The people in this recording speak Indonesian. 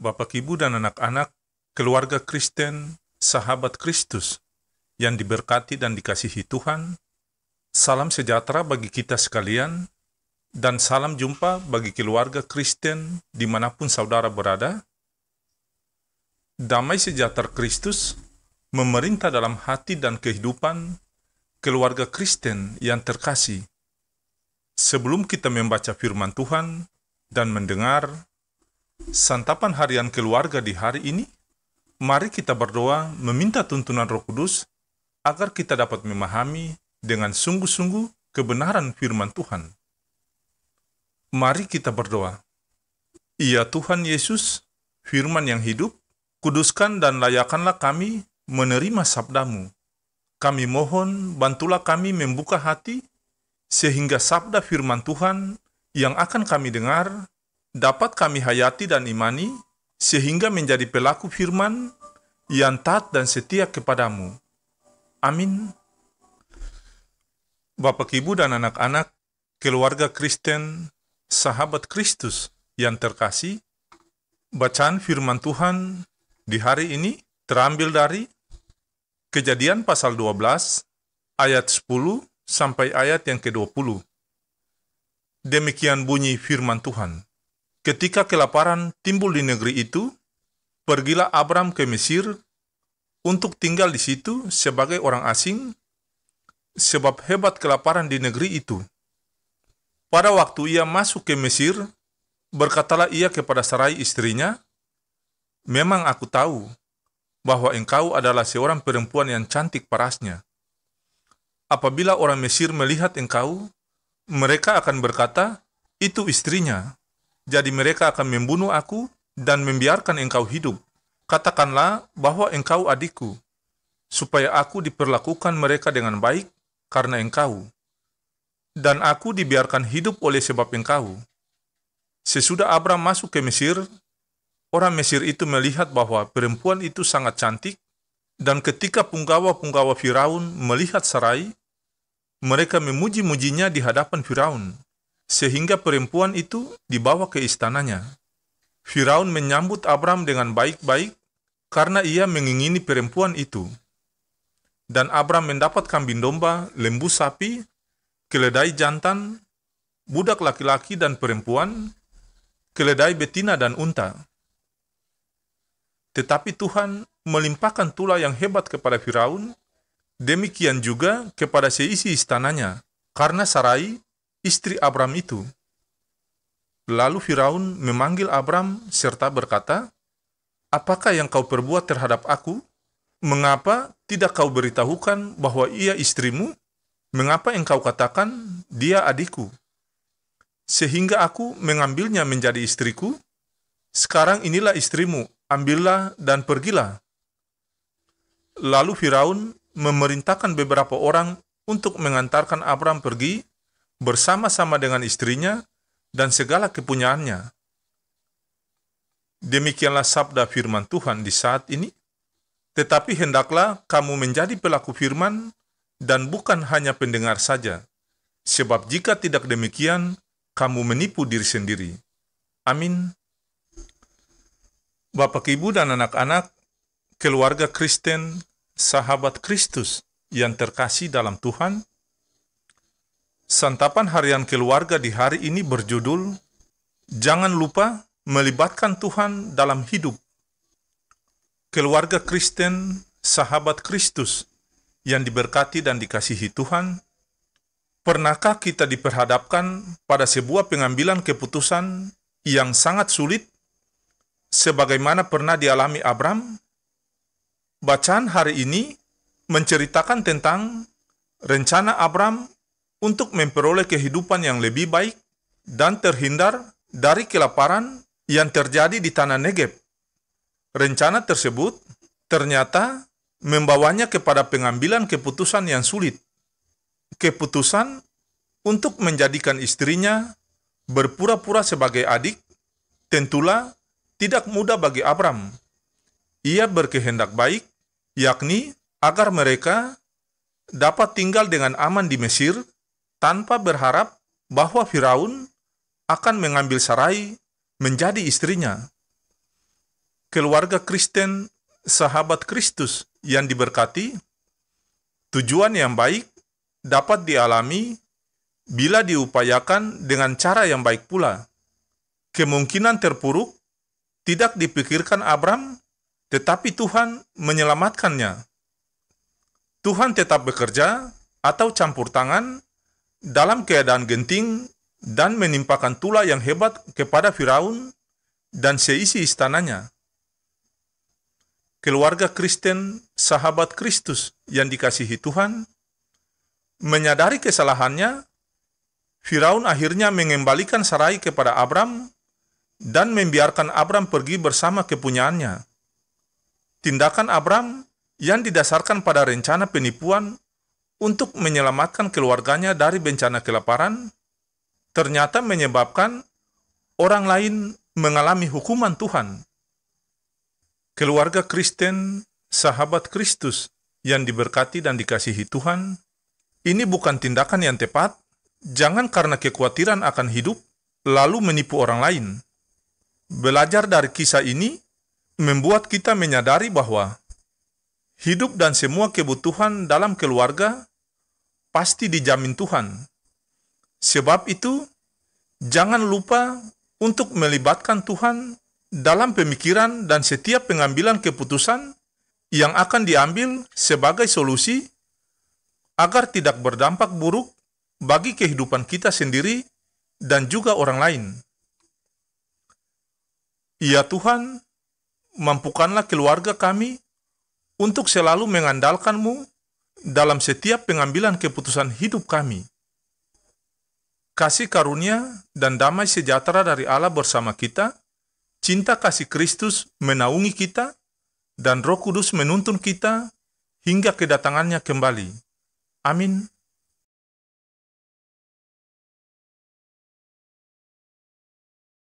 Bapak, Ibu, dan anak-anak, keluarga Kristen, sahabat Kristus, yang diberkati dan dikasihi Tuhan, salam sejahtera bagi kita sekalian, dan salam jumpa bagi keluarga Kristen dimanapun saudara berada. Damai sejahtera Kristus memerintah dalam hati dan kehidupan keluarga Kristen yang terkasih. Sebelum kita membaca firman Tuhan dan mendengar santapan harian keluarga di hari ini, mari kita berdoa meminta tuntunan Roh Kudus agar kita dapat memahami dengan sungguh-sungguh kebenaran firman Tuhan. Mari kita berdoa. Ya Tuhan Yesus, firman yang hidup, kuduskan dan layakanlah kami menerima sabda-Mu. Kami mohon, bantulah kami membuka hati, sehingga sabda firman Tuhan yang akan kami dengar dapat kami hayati dan imani, sehingga menjadi pelaku firman yang taat dan setia kepadamu. Amin. Bapak, Ibu, dan anak-anak, keluarga Kristen, sahabat Kristus yang terkasih, bacaan firman Tuhan di hari ini terambil dari Kejadian pasal 12, ayat 10 sampai ayat yang ke-20. Demikian bunyi firman Tuhan. Ketika kelaparan timbul di negeri itu, pergilah Abram ke Mesir untuk tinggal di situ sebagai orang asing, sebab hebat kelaparan di negeri itu. Pada waktu ia masuk ke Mesir, berkatalah ia kepada Sarai istrinya, "Memang aku tahu bahwa engkau adalah seorang perempuan yang cantik parasnya. Apabila orang Mesir melihat engkau, mereka akan berkata, 'Itu istrinya.' Jadi mereka akan membunuh aku dan membiarkan engkau hidup. Katakanlah bahwa engkau adikku, supaya aku diperlakukan mereka dengan baik karena engkau, dan aku dibiarkan hidup oleh sebab engkau." Sesudah Abram masuk ke Mesir, orang Mesir itu melihat bahwa perempuan itu sangat cantik, dan ketika punggawa-punggawa Firaun melihat Sarai, mereka memuji-mujinya di hadapan Firaun, sehingga perempuan itu dibawa ke istananya. Firaun menyambut Abram dengan baik-baik karena ia mengingini perempuan itu. Dan Abram mendapat kambing domba, lembu sapi, keledai jantan, budak laki-laki dan perempuan, keledai betina dan unta. Tetapi Tuhan melimpahkan tulah yang hebat kepada Firaun, demikian juga kepada seisi istananya, karena Sarai, istri Abram itu. Lalu Firaun memanggil Abram serta berkata, "Apakah yang kau perbuat terhadap aku? Mengapa tidak kau beritahukan bahwa ia istrimu? Mengapa engkau katakan, 'Dia adikku'? Sehingga aku mengambilnya menjadi istriku? Sekarang inilah istrimu, ambillah dan pergilah." Lalu Firaun memerintahkan beberapa orang untuk mengantarkan Abram pergi bersama-sama dengan istrinya dan segala kepunyaannya. Demikianlah sabda firman Tuhan di saat ini. Tetapi hendaklah kamu menjadi pelaku firman dan bukan hanya pendengar saja, sebab jika tidak demikian, kamu menipu diri sendiri. Amin. Bapak, Ibu, dan anak-anak, keluarga Kristen, sahabat Kristus yang terkasih dalam Tuhan, santapan harian keluarga di hari ini berjudul, "Jangan lupa melibatkan Tuhan dalam hidup." Keluarga Kristen, sahabat Kristus yang diberkati dan dikasihi Tuhan, pernahkah kita diperhadapkan pada sebuah pengambilan keputusan yang sangat sulit, sebagaimana pernah dialami Abram? Bacaan hari ini menceritakan tentang rencana Abram untuk memperoleh kehidupan yang lebih baik dan terhindar dari kelaparan yang terjadi di tanah Negeb. Rencana tersebut ternyata membawanya kepada pengambilan keputusan yang sulit. Keputusan untuk menjadikan istrinya berpura-pura sebagai adik tentulah tidak mudah bagi Abram. Ia berkehendak baik, yakni agar mereka dapat tinggal dengan aman di Mesir tanpa berharap bahwa Firaun akan mengambil Sarai menjadi istrinya. Keluarga Kristen, sahabat Kristus yang diberkati, tujuan yang baik dapat dialami bila diupayakan dengan cara yang baik pula. Kemungkinan terpuruk tidak dipikirkan Abram, tetapi Tuhan menyelamatkannya. Tuhan tetap bekerja atau campur tangan dalam keadaan genting dan menimpakan tulah yang hebat kepada Firaun dan seisi istananya. Keluarga Kristen, sahabat Kristus yang dikasihi Tuhan, menyadari kesalahannya, Firaun akhirnya mengembalikan Sarai kepada Abram dan membiarkan Abram pergi bersama kepunyaannya. Tindakan Abram yang didasarkan pada rencana penipuan untuk menyelamatkan keluarganya dari bencana kelaparan, ternyata menyebabkan orang lain mengalami hukuman Tuhan. Keluarga Kristen, sahabat Kristus yang diberkati dan dikasihi Tuhan, ini bukan tindakan yang tepat. Jangan karena kekhawatiran akan hidup, lalu menipu orang lain. Belajar dari kisah ini membuat kita menyadari bahwa hidup dan semua kebutuhan dalam keluarga pasti dijamin Tuhan. Sebab itu, jangan lupa untuk melibatkan Tuhan dalam pemikiran dan setiap pengambilan keputusan yang akan diambil sebagai solusi agar tidak berdampak buruk bagi kehidupan kita sendiri dan juga orang lain. Ya Tuhan, mampukanlah keluarga kami untuk selalu mengandalkan-Mu dalam setiap pengambilan keputusan hidup kami. Kasih karunia dan damai sejahtera dari Allah bersama kita, cinta kasih Kristus menaungi kita, dan Roh Kudus menuntun kita hingga kedatangannya kembali. Amin.